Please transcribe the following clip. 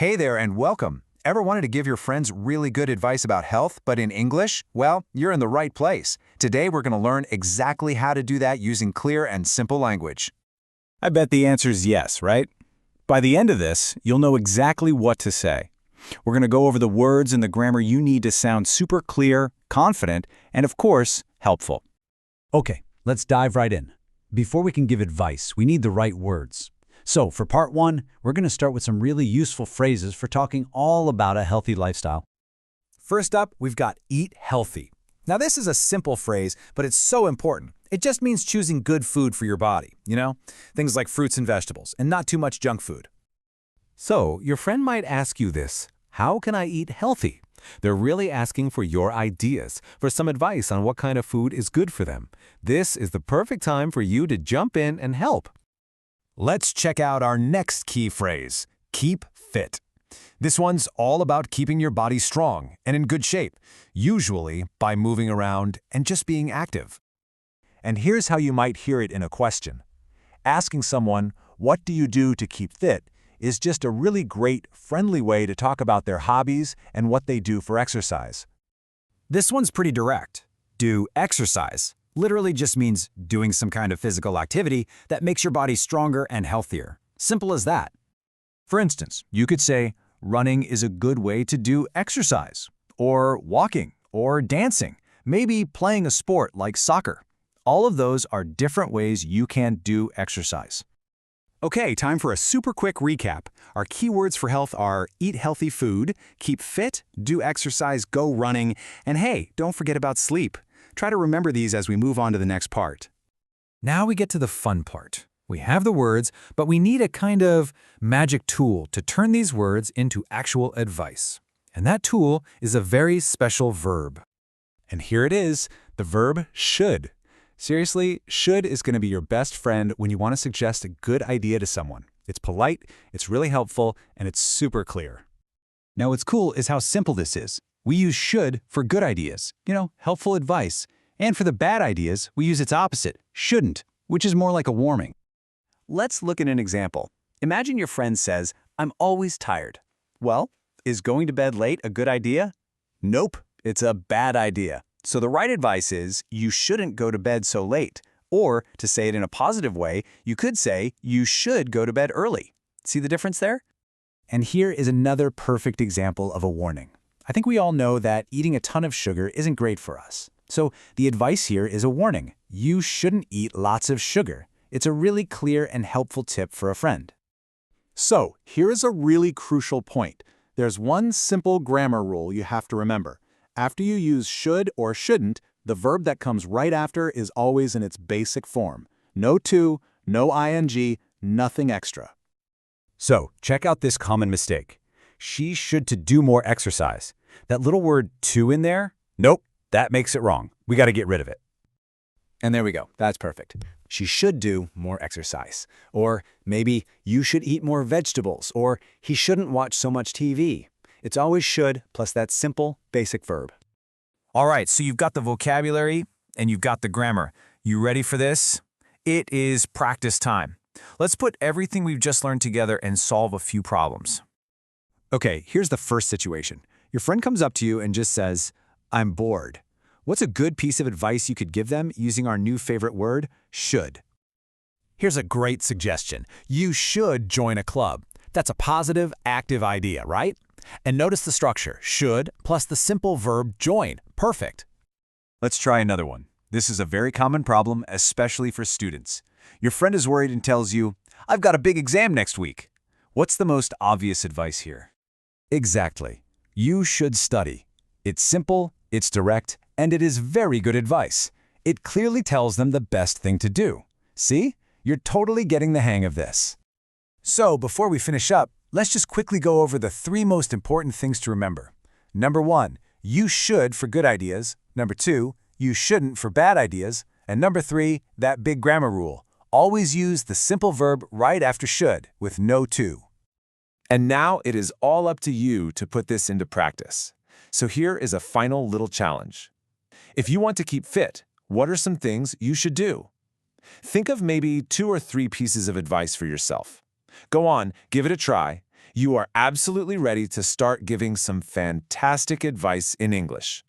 Hey there and welcome. Ever wanted to give your friends really good advice about health, but in English? Well, you're in the right place. Today we're going to learn exactly how to do that using clear and simple language. I bet the answer's yes, right? By the end of this, you'll know exactly what to say. We're going to go over the words and the grammar you need to sound super clear, confident, and of course, helpful. Okay, let's dive right in. Before we can give advice, we need the right words. So for part one, we're going to start with some really useful phrases for talking all about a healthy lifestyle. First up, we've got eat healthy. Now this is a simple phrase, but it's so important. It just means choosing good food for your body, Things like fruits and vegetables, and not too much junk food. So, your friend might ask you this: how can I eat healthy? They're really asking for your ideas, for some advice on what kind of food is good for them. This is the perfect time for you to jump in and help. Let's check out our next key phrase: keep fit. This one's all about keeping your body strong and in good shape, usually by moving around and just being active. And here's how you might hear it in a question. Asking someone, "What do you do to keep fit?" is just a really great, friendly way to talk about their hobbies and what they do for exercise. This one's pretty direct. Do exercise literally just means doing some kind of physical activity that makes your body stronger and healthier. Simple as that. For instance, you could say, running is a good way to do exercise, or walking, or dancing, maybe playing a sport like soccer. All of those are different ways you can do exercise. Okay, time for a super quick recap. Our keywords for health are eat healthy food, keep fit, do exercise, go running, and hey, don't forget about sleep. Try to remember these as we move on to the next part. Now we get to the fun part. We have the words, but we need a kind of magic tool to turn these words into actual advice. And that tool is a very special verb. And here it is, the verb should. Seriously, should is going to be your best friend when you want to suggest a good idea to someone. It's polite, it's really helpful, and it's super clear. Now what's cool is how simple this is. We use should for good ideas, helpful advice. And for the bad ideas, we use its opposite, shouldn't, which is more like a warning. Let's look at an example. Imagine your friend says, "I'm always tired." Well, is going to bed late a good idea? Nope, it's a bad idea. So the right advice is, you shouldn't go to bed so late. Or, to say it in a positive way, you could say, you should go to bed early. See the difference there? And here is another perfect example of a warning. I think we all know that eating a ton of sugar isn't great for us. So the advice here is a warning. You shouldn't eat lots of sugar. It's a really clear and helpful tip for a friend. So here is a really crucial point. There's one simple grammar rule you have to remember. After you use should or shouldn't, the verb that comes right after is always in its basic form. No to, no ing, nothing extra. So check out this common mistake. She should to do more exercise. That little word to in there? Nope, that makes it wrong. We got to get rid of it. And there we go. That's perfect. She should do more exercise. Or maybe you should eat more vegetables. Or he shouldn't watch so much TV. It's always should plus that simple, basic verb. All right, so you've got the vocabulary and you've got the grammar. You ready for this? It is practice time. Let's put everything we've just learned together and solve a few problems. Okay, here's the first situation. Your friend comes up to you and just says, "I'm bored." What's a good piece of advice you could give them using our new favorite word, should? Here's a great suggestion. You should join a club. That's a positive, active idea, right? And notice the structure, should plus the simple verb join. Perfect. Let's try another one. This is a very common problem, especially for students. Your friend is worried and tells you, "I've got a big exam next week." What's the most obvious advice here? Exactly. You should study. It's simple, it's direct, and it is very good advice. It clearly tells them the best thing to do. See? You're totally getting the hang of this. So, before we finish up, let's just quickly go over the 3 most important things to remember. Number 1, you should for good ideas. Number 2, you shouldn't for bad ideas. And number 3, that big grammar rule. Always use the simple verb right after should, with no to. And now it is all up to you to put this into practice. So here is a final little challenge. If you want to keep fit, what are some things you should do? Think of maybe 2 or 3 pieces of advice for yourself. Go on, give it a try. you are absolutely ready to start giving some fantastic advice in English.